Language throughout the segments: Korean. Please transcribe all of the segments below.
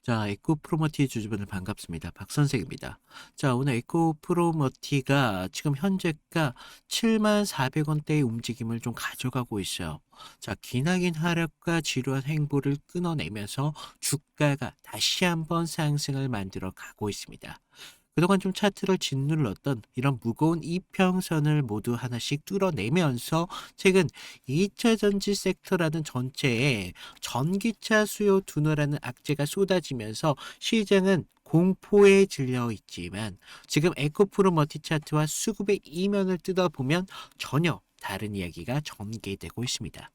자, 에코프로머티 주주분들 반갑습니다. 박선생입니다. 자, 오늘 에코프로머티가 지금 현재가 74,400원대의 움직임을 좀 가져가고 있어요. 자, 기나긴 하락과 지루한 행보를 끊어내면서 주가가 다시 한번 상승을 만들어 가고 있습니다. 그동안 좀 차트를 짓눌렀던 이런 무거운 이평선을 모두 하나씩 뚫어내면서 최근 2차 전지 섹터라는 전체에 전기차 수요 둔화라는 악재가 쏟아지면서 시장은 공포에 질려 있지만 지금 에코프로 머티 차트와 수급의 이면을 뜯어보면 전혀 다른 이야기가 전개되고 있습니다.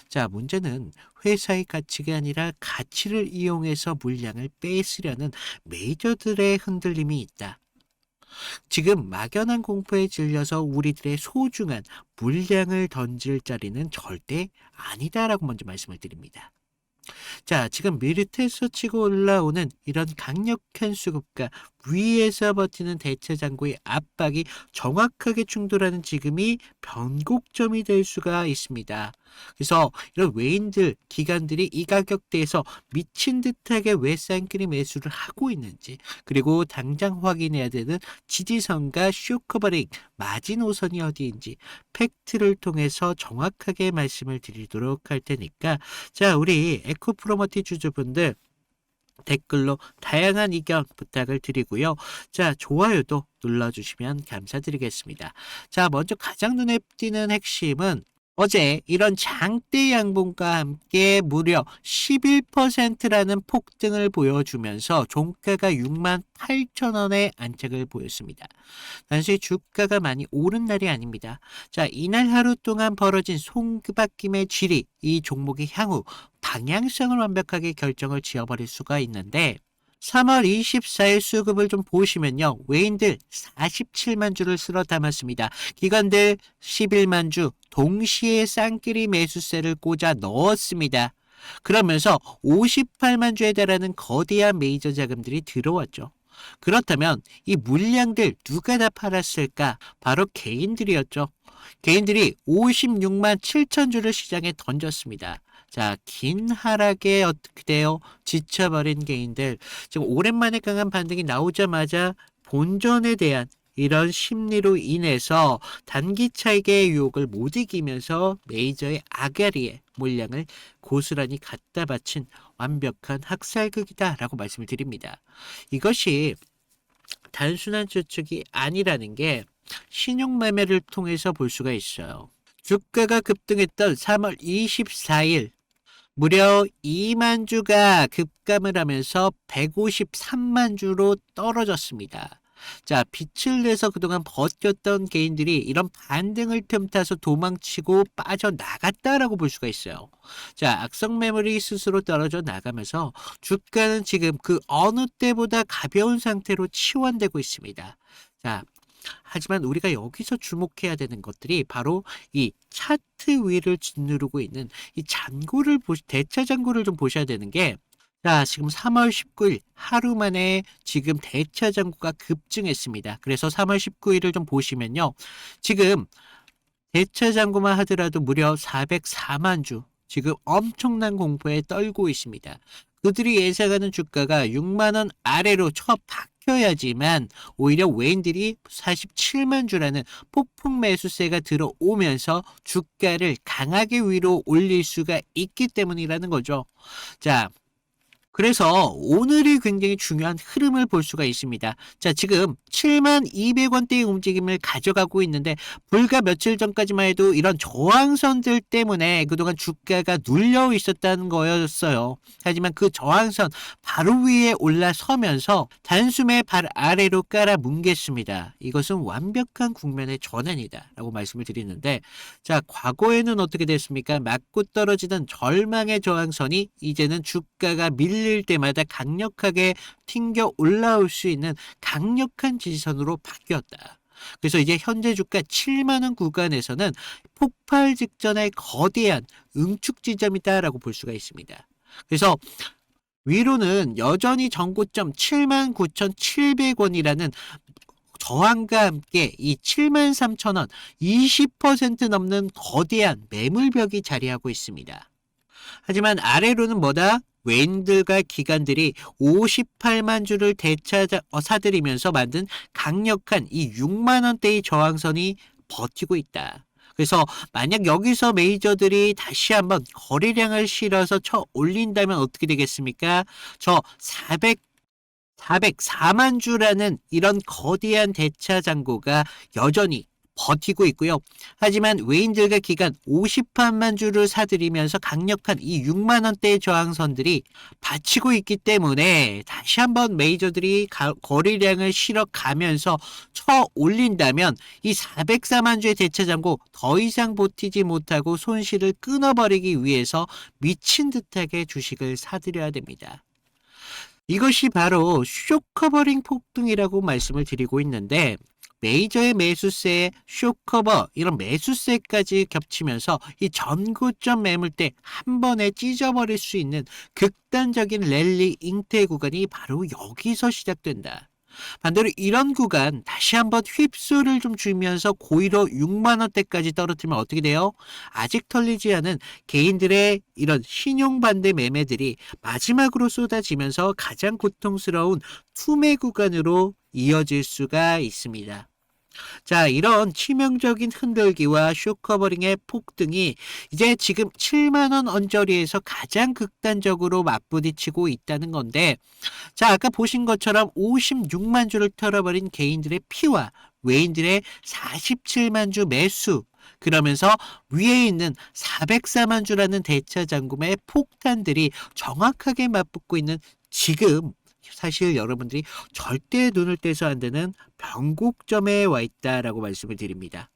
자, 문제는 회사의 가치가 아니라 가치를 이용해서 물량을 뺏으려는 메이저들의 흔들림이 있다. 지금 막연한 공포에 질려서 우리들의 소중한 물량을 던질 자리는 절대 아니다라고 먼저 말씀을 드립니다. 자, 지금 밑에서 치고 올라오는 이런 강력한 수급과 위에서 버티는 대체 장고의 압박이 정확하게 충돌하는 지금이 변곡점이 될 수가 있습니다. 그래서 이런 외인들, 기관들이 이 가격대에서 미친 듯하게 왜 쌍끌이 매수를 하고 있는지, 그리고 당장 확인해야 되는 지지선과 쇼커버링, 마지노선이 어디인지 팩트를 통해서 정확하게 말씀을 드리도록 할 테니까, 자, 우리 에코프로머티 주주분들 댓글로 다양한 의견 부탁을 드리고요. 자, 좋아요도 눌러주시면 감사드리겠습니다. 자, 먼저 가장 눈에 띄는 핵심은 어제 이런 장대 양봉과 함께 무려 11%라는 폭등을 보여주면서 종가가 68,000원에 안착을 보였습니다. 단순히 주가가 많이 오른 날이 아닙니다. 자, 이날 하루 동안 벌어진 송박김의 질이 이 종목의 향후 방향성을 완벽하게 결정을 지어버릴 수가 있는데 3월 24일 수급을 좀 보시면요. 외인들 47만 주를 쓸어 담았습니다. 기관들 11만 주 동시에 쌍끼리 매수세를 꽂아 넣었습니다. 그러면서 58만 주에 달하는 거대한 메이저 자금들이 들어왔죠. 그렇다면 이 물량들 누가 다 팔았을까? 바로 개인들이었죠. 개인들이 56만 7천 주를 시장에 던졌습니다. 자, 긴 하락에 어떻게 돼요? 지쳐버린 개인들. 지금 오랜만에 강한 반등이 나오자마자 본전에 대한 이런 심리로 인해서 단기 차익의 유혹을 못 이기면서 메이저의 아가리에 물량을 고스란히 갖다 바친 완벽한 학살극이다라고 말씀을 드립니다. 이것이 단순한 추측이 아니라는 게 신용 매매를 통해서 볼 수가 있어요. 주가가 급등했던 3월 24일 무려 2만 주가 급감을 하면서 153만 주로 떨어졌습니다. 자, 빛을 내서 그동안 버텼던 개인들이 이런 반등을 틈타서 도망치고 빠져나갔다라고 볼 수가 있어요. 자, 악성 매물이 스스로 떨어져 나가면서 주가는 지금 그 어느 때보다 가벼운 상태로 치환되고 있습니다. 자, 하지만 우리가 여기서 주목해야 되는 것들이 바로 이 차트 위를 짓누르고 있는 이 잔고를 대차 잔고를 좀 보셔야 되는 게 자, 지금 3월 19일 하루 만에 지금 대차 잔고가 급증했습니다. 그래서 3월 19일을 좀 보시면요. 지금 대차 잔고만 하더라도 무려 404만 주 지금 엄청난 공포에 떨고 있습니다. 그들이 예상하는 주가가 6만 원 아래로 박혀야지만 오히려 외인들이 47만 주라는 폭풍 매수세가 들어오면서 주가를 강하게 위로 올릴 수가 있기 때문이라는 거죠. 자, 그래서 오늘이 굉장히 중요한 흐름을 볼 수가 있습니다. 자, 지금 7만 200원대의 움직임을 가져가고 있는데 불과 며칠 전까지만 해도 이런 저항선들 때문에 그동안 주가가 눌려 있었다는 거였어요. 하지만 그 저항선 바로 위에 올라서면서 단숨에 발 아래로 깔아 뭉갰습니다. 이것은 완벽한 국면의 전환이다 라고 말씀을 드리는데 자, 과거에는 어떻게 됐습니까? 맞고 떨어지던 절망의 저항선이 이제는 주가가 밀릴 때마다 강력하게 튕겨 올라올 수 있는 강력한 지지선으로 바뀌었다. 그래서 이제 현재 주가 7만 원 구간에서는 폭발 직전의 거대한 응축 지점이다라고 볼 수가 있습니다. 그래서 위로는 여전히 전고점 79,700원이라는 저항과 함께 이 73,000원 20% 넘는 거대한 매물벽이 자리하고 있습니다. 하지만 아래로는 뭐다? 외인들과 기관들이 58만 주를 사들이면서 만든 강력한 이 6만 원대의 저항선이 버티고 있다. 그래서 만약 여기서 메이저들이 다시 한번 거래량을 실어서 쳐 올린다면 어떻게 되겠습니까? 저 404만 주라는 이런 거대한 대차 잔고가 여전히 버티고 있고요. 하지만 외인들과 기관 58만 주를 사들이면서 강력한 이 6만 원대의 저항선들이 받치고 있기 때문에 다시 한번 메이저들이 거래량을 실어가면서 쳐 올린다면 이 404만 주의 대차 잔고 더 이상 버티지 못하고 손실을 끊어버리기 위해서 미친 듯하게 주식을 사들여야 됩니다. 이것이 바로 쇼커버링 폭등이라고 말씀을 드리고 있는데, 메이저의 매수세에 쇼커버 이런 매수세까지 겹치면서 이 전고점 매물대 한 번에 찢어버릴 수 있는 극단적인 랠리 잉태 구간이 바로 여기서 시작된다. 반대로 이런 구간 다시 한번 휩쓸을 좀 주면서 고의로 6만 원대까지 떨어뜨리면 어떻게 돼요? 아직 털리지 않은 개인들의 이런 신용반대 매매들이 마지막으로 쏟아지면서 가장 고통스러운 투매 구간으로 이어질 수가 있습니다. 자, 이런 치명적인 흔들기와 쇼커버링의 폭등이 이제 지금 7만원 언저리에서 가장 극단적으로 맞부딪히고 있다는 건데, 자, 아까 보신 것처럼 56만 주를 털어버린 개인들의 피와 외인들의 47만 주 매수, 그러면서 위에 있는 404만 주라는 대차 잔금의 폭탄들이 정확하게 맞붙고 있는 지금, 사실 여러분들이 절대 눈을 떼서 안 되는 변곡점에 와 있다라고 말씀을 드립니다.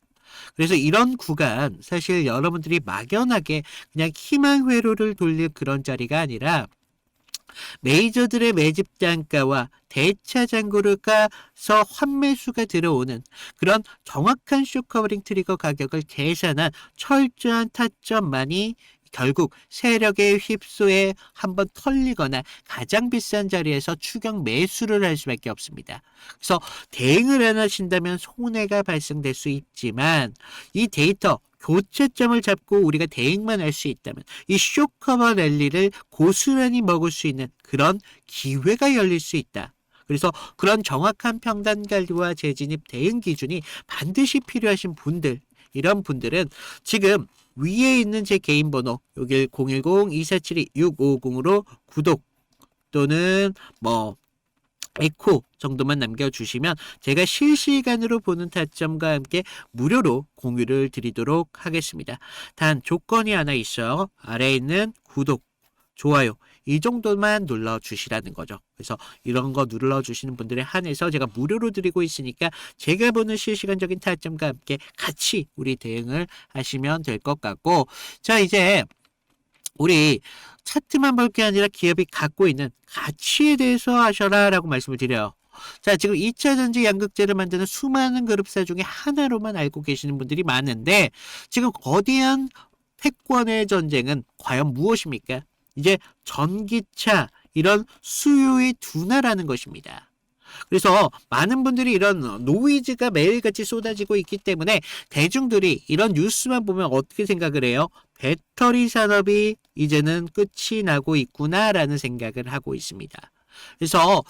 그래서 이런 구간, 사실 여러분들이 막연하게 그냥 희망 회로를 돌릴 그런 자리가 아니라 메이저들의 매집 단가와 대차 잔고를 까서 환매수가 들어오는 그런 정확한 쇼커버링 트리거 가격을 계산한 철저한 타점만이 결국 세력의 휩소에 한번 털리거나 가장 비싼 자리에서 추격 매수를 할 수밖에 없습니다. 그래서 대응을 안 하신다면 손해가 발생될 수 있지만, 이 데이터 교체점을 잡고 우리가 대응만 할 수 있다면 이 쇼커버 랠리를 고스란히 먹을 수 있는 그런 기회가 열릴 수 있다. 그래서 그런 정확한 평단 관리와 재진입 대응 기준이 반드시 필요하신 분들, 이런 분들은 지금 위에 있는 제 개인 번호 여기 010-2472-650으로 구독 또는 에코 정도만 남겨주시면 제가 실시간으로 보는 타점과 함께 무료로 공유를 드리도록 하겠습니다. 단 조건이 하나 있어요. 아래에 있는 구독, 좋아요 이 정도만 눌러주시라는 거죠. 그래서 이런 거 눌러주시는 분들에 한해서 제가 무료로 드리고 있으니까 제가 보는 실시간적인 타점과 함께 같이 우리 대응을 하시면 될 것 같고, 자, 이제 우리 차트만 볼 게 아니라 기업이 갖고 있는 가치에 대해서 하셔라 라고 말씀을 드려요. 자, 지금 2차전지 양극재를 만드는 수많은 그룹사 중에 하나로만 알고 계시는 분들이 많은데, 지금 거대한 패권의 전쟁은 과연 무엇입니까? 이제 전기차 이런 수요의 둔화라는 것입니다. 그래서 많은 분들이 이런 노이즈가 매일같이 쏟아지고 있기 때문에 대중들이 이런 뉴스만 보면 어떻게 생각을 해요? 배터리 산업이 이제는 끝이 나고 있구나라는 생각을 하고 있습니다. 그래서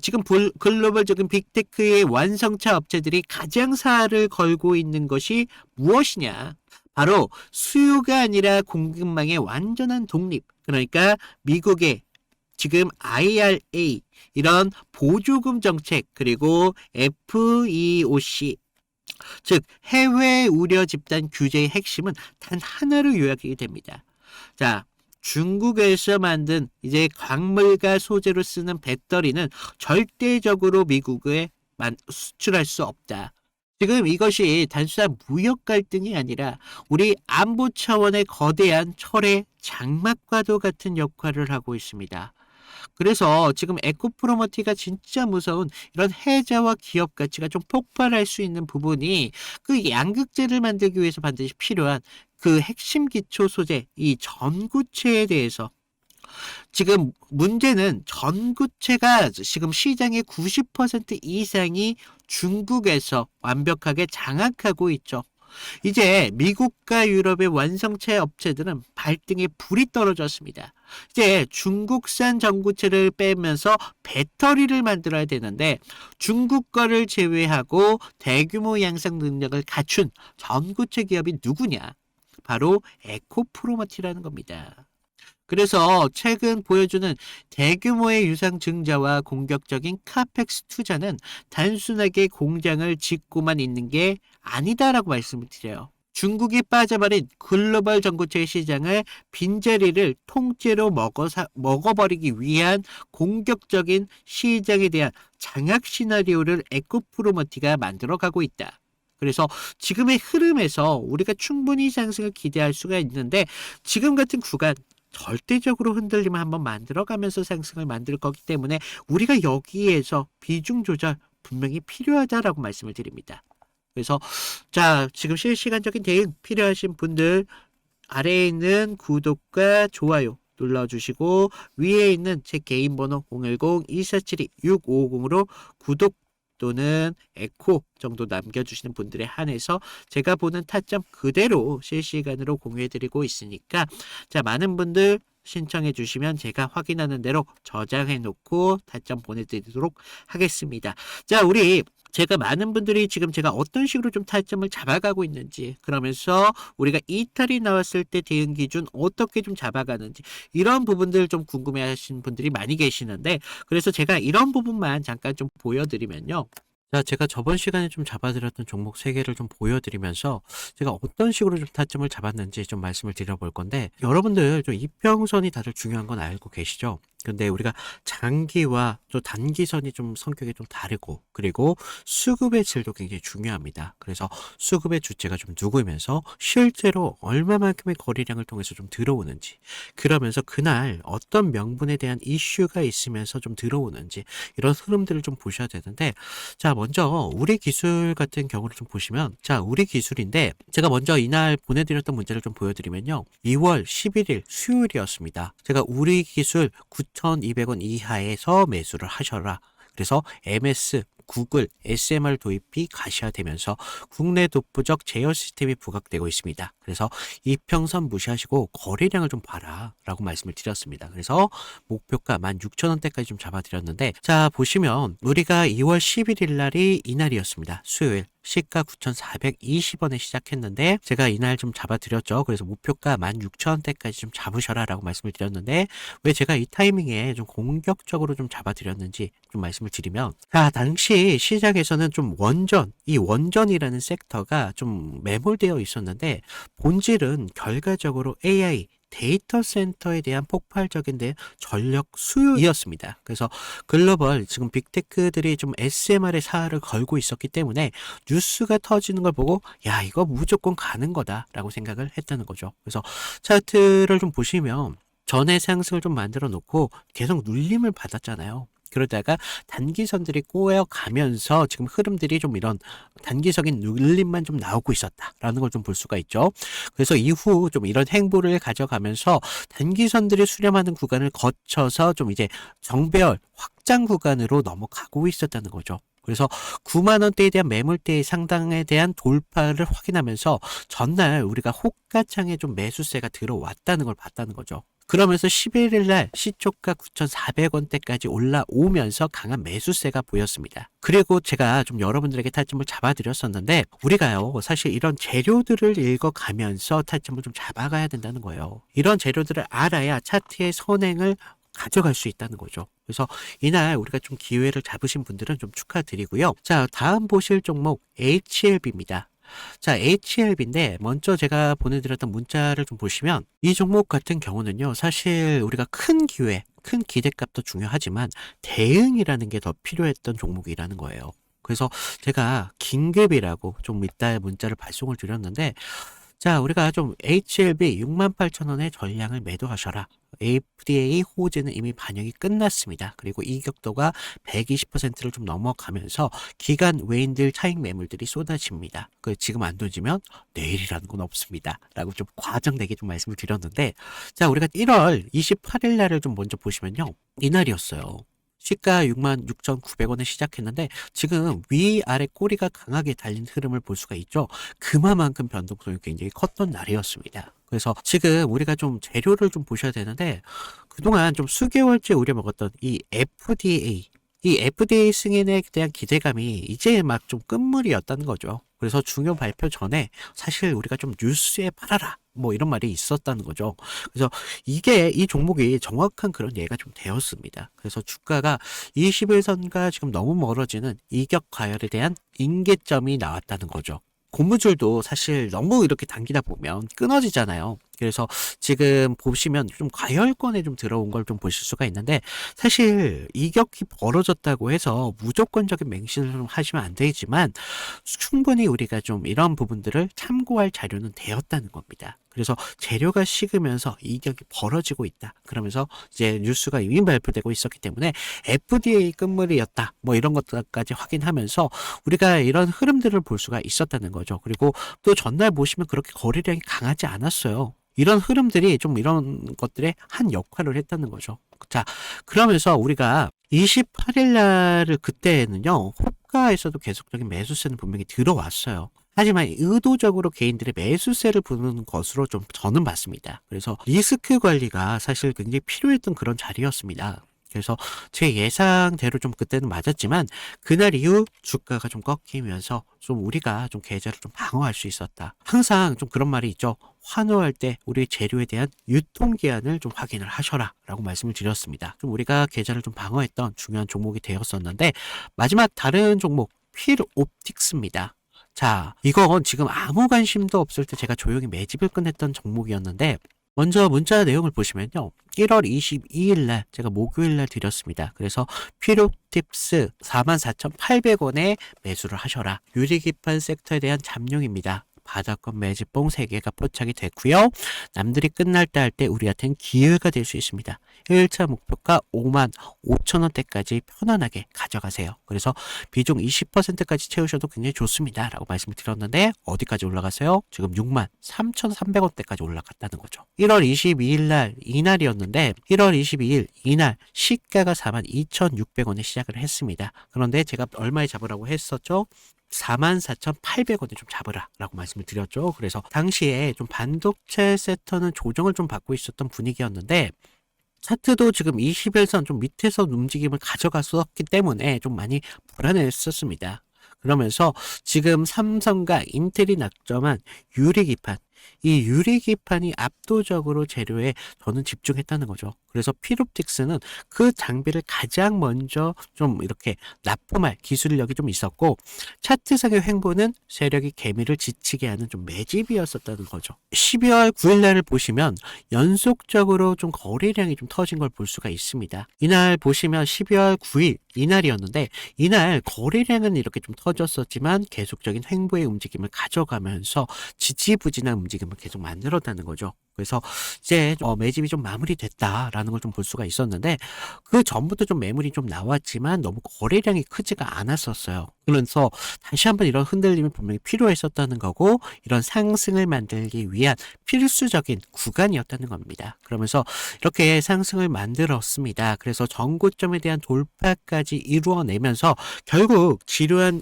지금 글로벌적인 빅테크의 완성차 업체들이 가장 살을 걸고 있는 것이 무엇이냐? 바로 수요가 아니라 공급망의 완전한 독립. 그러니까 미국의 지금 IRA 이런 보조금 정책, 그리고 FEOC 즉 해외 우려 집단 규제의 핵심은 단 하나로 요약이 됩니다. 자, 중국에서 만든 이제 광물과 소재로 쓰는 배터리는 절대적으로 미국에 수출할 수 없다. 지금 이것이 단순한 무역 갈등이 아니라 우리 안보 차원의 거대한 철의 장막과도 같은 역할을 하고 있습니다. 그래서 지금 에코프로머티가 진짜 무서운 이런 해자와 기업 가치가 좀 폭발할 수 있는 부분이 그 양극재를 만들기 위해서 반드시 필요한 그 핵심 기초 소재, 이 전구체에 대해서, 지금 문제는 전구체가 지금 시장의 90% 이상이 중국에서 완벽하게 장악하고 있죠. 이제 미국과 유럽의 완성체 업체들은 발등에 불이 떨어졌습니다. 이제 중국산 전구체를 빼면서 배터리를 만들어야 되는데 중국 거를 제외하고 대규모 양산 능력을 갖춘 전구체 기업이 누구냐? 바로 에코프로마티라는 겁니다. 그래서 최근 보여주는 대규모의 유상 증자와 공격적인 카펙스 투자는 단순하게 공장을 짓고만 있는 게 아니다라고 말씀을 드려요. 중국이 빠져버린 글로벌 전구체 시장을 빈자리를 통째로 먹어버리기 위한 공격적인 시장에 대한 장악 시나리오를 에코프로머티가 만들어가고 있다. 그래서 지금의 흐름에서 우리가 충분히 상승을 기대할 수가 있는데 지금 같은 구간 절대적으로 흔들림을 한번 만들어가면서 상승을 만들 거기 때문에 우리가 여기에서 비중 조절 분명히 필요하다라고 말씀을 드립니다. 그래서 자, 지금 실시간적인 대응 필요하신 분들 아래에 있는 구독과 좋아요 눌러주시고 위에 있는 제 개인 번호 010-2472-6550으로 구독 또는 에코 정도 남겨주시는 분들에 한해서 제가 보는 타점 그대로 실시간으로 공유해드리고 있으니까 자, 많은 분들 신청해 주시면 제가 확인하는 대로 저장해 놓고 타점 보내드리도록 하겠습니다. 자, 제가 많은 분들이 지금 제가 어떤 식으로 좀 타점을 잡아가고 있는지 그러면서 우리가 이탈이 나왔을 때 대응 기준 어떻게 좀 잡아가는지 이런 부분들 좀 궁금해 하시는 분들이 많이 계시는데 그래서 제가 이런 부분만 잠깐 좀 보여드리면요. 자, 제가 저번 시간에 좀 잡아드렸던 종목 3개를 좀 보여드리면서 제가 어떤 식으로 좀 타점을 잡았는지 좀 말씀을 드려볼 건데 여러분들 좀 이평선이 다들 중요한 건 알고 계시죠? 근데 우리가 장기와 또 단기선이 좀 성격이 좀 다르고 그리고 수급의 질도 굉장히 중요합니다. 그래서 수급의 주체가 좀 누구면서 실제로 얼마만큼의 거래량을 통해서 좀 들어오는지 그러면서 그날 어떤 명분에 대한 이슈가 있으면서 좀 들어오는지 이런 흐름들을 좀 보셔야 되는데 자, 먼저 우리 기술 같은 경우를 좀 보시면 자, 우리 기술인데 제가 먼저 이날 보내드렸던 문제를 좀 보여드리면요. 2월 11일 수요일이었습니다. 제가 우리 기술 9,200원 이하에서 매수를 하셔라. 그래서 MS, 구글, SMR 도입이 가시화되면서 국내 독보적 제어 시스템이 부각되고 있습니다. 그래서 이평선 무시하시고 거래량을 좀 봐라 라고 말씀을 드렸습니다. 그래서 목표가 16,000원대까지 좀 잡아드렸는데 자, 보시면 우리가 2월 11일 날이 이날이었습니다. 수요일. 시가 9,420원에 시작했는데 제가 이날 좀 잡아드렸죠. 그래서 목표가 16,000원대까지 좀 잡으셔라 라고 말씀을 드렸는데 왜 제가 이 타이밍에 좀 공격적으로 좀 잡아드렸는지 좀 말씀을 드리면 자, 당시 시장에서는 좀 이 원전이라는 섹터가 좀 매몰되어 있었는데 본질은 결과적으로 AI 데이터 센터에 대한 폭발적인 전력 수요이었습니다. 그래서 글로벌 지금 빅테크들이 좀 SMR의 사활을 걸고 있었기 때문에 뉴스가 터지는 걸 보고 야, 이거 무조건 가는 거다라고 생각을 했다는 거죠. 그래서 차트를 좀 보시면 전에 상승을 좀 만들어 놓고 계속 눌림을 받았잖아요. 그러다가 단기선들이 꼬여가면서 지금 흐름들이 좀 이런 단기적인 눌림만 좀 나오고 있었다라는 걸 좀 볼 수가 있죠. 그래서 이후 좀 이런 행보를 가져가면서 단기선들이 수렴하는 구간을 거쳐서 좀 이제 정배열 확장 구간으로 넘어가고 있었다는 거죠. 그래서 9만 원대에 대한 매물대의 상당에 대한 돌파를 확인하면서 전날 우리가 호가창에 좀 매수세가 들어왔다는 걸 봤다는 거죠. 그러면서 11일 날 시초가 9,400원대까지 올라오면서 강한 매수세가 보였습니다. 그리고 제가 좀 여러분들에게 타점을 잡아드렸었는데 우리가요 사실 이런 재료들을 읽어가면서 타점을 좀 잡아가야 된다는 거예요. 이런 재료들을 알아야 차트의 선행을 가져갈 수 있다는 거죠. 그래서 이날 우리가 좀 기회를 잡으신 분들은 좀 축하드리고요. 자, 다음 보실 종목 HLB입니다. 자, HLB인데 먼저 제가 보내드렸던 문자를 좀 보시면 이 종목 같은 경우는요 사실 우리가 큰 기회, 큰 기대값도 중요하지만 대응이라는 게 더 필요했던 종목이라는 거예요. 그래서 제가 긴급이라고 좀 이따 문자를 발송을 드렸는데 자, 우리가 좀 HLB 68,000원의 전량을 매도하셔라. FDA 호재는 이미 반영이 끝났습니다. 그리고 이격도가 120%를 좀 넘어가면서 기간 외인들 차익 매물들이 쏟아집니다. 지금 안 던지면 내일이라는 건 없습니다. 라고 좀 과장되게 좀 말씀을 드렸는데 자, 우리가 1월 28일 날을 좀 먼저 보시면요. 이날이었어요. 시가 66,900원에 시작했는데 지금 위아래 꼬리가 강하게 달린 흐름을 볼 수가 있죠. 그만큼 변동성이 굉장히 컸던 날이었습니다. 그래서 지금 우리가 좀 재료를 좀 보셔야 되는데 그동안 좀 수개월째 우려먹었던 이 FDA 승인에 대한 기대감이 이제 막 좀 끝물이었다는 거죠. 그래서 중요 발표 전에 사실 우리가 좀 뉴스에 팔아라 뭐 이런 말이 있었다는 거죠. 그래서 이 종목이 정확한 그런 예가 좀 되었습니다. 그래서 주가가 21선과 지금 너무 멀어지는 이격 과열에 대한 인계점이 나왔다는 거죠. 고무줄도 사실 너무 이렇게 당기다 보면 끊어지잖아요. 그래서 지금 보시면 좀 과열권에 좀 들어온 걸 좀 보실 수가 있는데 사실 이격이 벌어졌다고 해서 무조건적인 맹신을 좀 하시면 안 되지만 충분히 우리가 좀 이런 부분들을 참고할 자료는 되었다는 겁니다. 그래서 재료가 식으면서 이격이 벌어지고 있다. 그러면서 이제 뉴스가 이미 발표되고 있었기 때문에 FDA 끝물이었다. 뭐 이런 것까지 확인하면서 우리가 이런 흐름들을 볼 수가 있었다는 거죠. 그리고 또 전날 보시면 그렇게 거래량이 강하지 않았어요. 이런 흐름들이 좀 이런 것들의 한 역할을 했다는 거죠. 자, 그러면서 우리가 28일 날을 그때는요, 호가에서도 계속적인 매수세는 분명히 들어왔어요. 하지만 의도적으로 개인들의 매수세를 부르는 것으로 좀 저는 봤습니다. 그래서 리스크 관리가 사실 굉장히 필요했던 그런 자리였습니다. 그래서 제 예상대로 좀 그때는 맞았지만 그날 이후 주가가 좀 꺾이면서 좀 우리가 좀 계좌를 좀 방어할 수 있었다. 항상 좀 그런 말이 있죠. 환호할 때 우리 재료에 대한 유통기한을 좀 확인을 하셔라 라고 말씀을 드렸습니다. 좀 우리가 계좌를 좀 방어했던 중요한 종목이 되었었는데 마지막 다른 종목 필옵틱스입니다. 자, 이건 지금 아무 관심도 없을 때 제가 조용히 매집을 끝냈던 종목이었는데 먼저 문자 내용을 보시면요. 1월 22일 날 제가 목요일 날 드렸습니다. 그래서 필옵틱스 44,800원에 매수를 하셔라. 유리기판 섹터에 대한 잠룡입니다. 바닥권 매집봉 3개가 포착이 됐고요. 남들이 끝날 때 할 때 우리한테는 기회가 될 수 있습니다. 1차 목표가 5만 5천 원대까지 편안하게 가져가세요. 그래서 비중 20%까지 채우셔도 굉장히 좋습니다. 라고 말씀을 드렸는데 어디까지 올라갔어요? 지금 6만 3,300원대까지 올라갔다는 거죠. 1월 22일 날 이날이었는데 1월 22일 이날 시가가 42,600원에 시작을 했습니다. 그런데 제가 얼마에 잡으라고 했었죠? 44,800원에 좀 잡으라 라고 말씀을 드렸죠. 그래서 당시에 좀 반도체 섹터는 조정을 좀 받고 있었던 분위기였는데 차트도 지금 21선 좀 밑에서 움직임을 가져갔었기 때문에 좀 많이 불안했었습니다. 그러면서 지금 삼성과 인텔이 낙점한 유리기판, 이 유리기판이 압도적으로 재료에 저는 집중했다는 거죠. 그래서 필옵틱스는 그 장비를 가장 먼저 좀 이렇게 납품할 기술력이 좀 있었고 차트상의 횡보는 세력이 개미를 지치게 하는 좀 매집이었었다는 거죠. 12월 9일 날을 보시면 연속적으로 좀 거래량이 좀 터진 걸 볼 수가 있습니다. 이날 보시면 12월 9일 이날이었는데 이날 거래량은 이렇게 좀 터졌었지만 계속적인 횡보의 움직임을 가져가면서 지지부진한 움직임을 계속 만들었다는 거죠. 그래서 이제 매집이 좀 마무리됐다라는 걸 좀 볼 수가 있었는데 그 전부터 좀 매물이 좀 나왔지만 너무 거래량이 크지가 않았었어요. 그래서 다시 한번 이런 흔들림이 분명히 필요했었다는 거고 이런 상승을 만들기 위한 필수적인 구간이었다는 겁니다. 그러면서 이렇게 상승을 만들었습니다. 그래서 전고점에 대한 돌파까지 이루어내면서 결국 지루한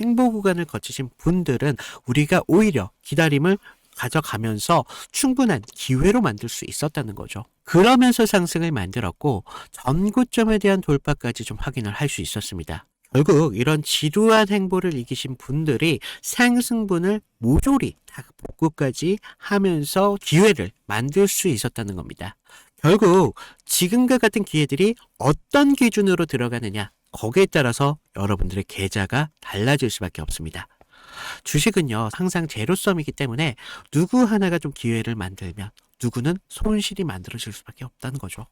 행보 구간을 거치신 분들은 우리가 오히려 기다림을 가져가면서 충분한 기회로 만들 수 있었다는 거죠. 그러면서 상승을 만들었고 전고점에 대한 돌파까지 좀 확인을 할 수 있었습니다. 결국 이런 지루한 행보를 이기신 분들이 상승분을 모조리 다 복구까지 하면서 기회를 만들 수 있었다는 겁니다. 결국 지금과 같은 기회들이 어떤 기준으로 들어가느냐 거기에 따라서 여러분들의 계좌가 달라질 수밖에 없습니다. 주식은요 항상 제로섬이기 때문에 누구 하나가 좀 기회를 만들면 누구는 손실이 만들어질 수밖에 없다는 거죠.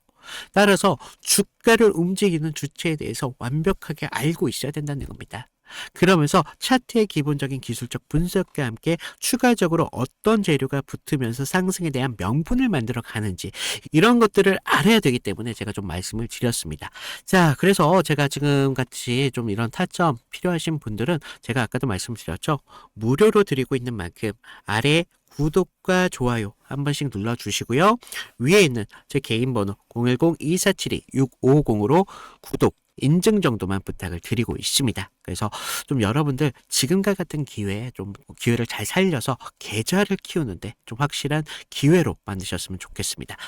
따라서 주가를 움직이는 주체에 대해서 완벽하게 알고 있어야 된다는 겁니다. 그러면서 차트의 기본적인 기술적 분석과 함께 추가적으로 어떤 재료가 붙으면서 상승에 대한 명분을 만들어 가는지 이런 것들을 알아야 되기 때문에 제가 좀 말씀을 드렸습니다. 자, 그래서 제가 지금 같이 좀 이런 타점 필요하신 분들은 제가 아까도 말씀드렸죠. 무료로 드리고 있는 만큼 아래 구독과 좋아요 한 번씩 눌러주시고요. 위에 있는 제 개인 번호 010-2472-6550으로 구독, 인증 정도만 부탁을 드리고 있습니다. 그래서 좀 여러분들 지금과 같은 기회에 좀 기회를 잘 살려서 계좌를 키우는데 좀 확실한 기회로 만드셨으면 좋겠습니다.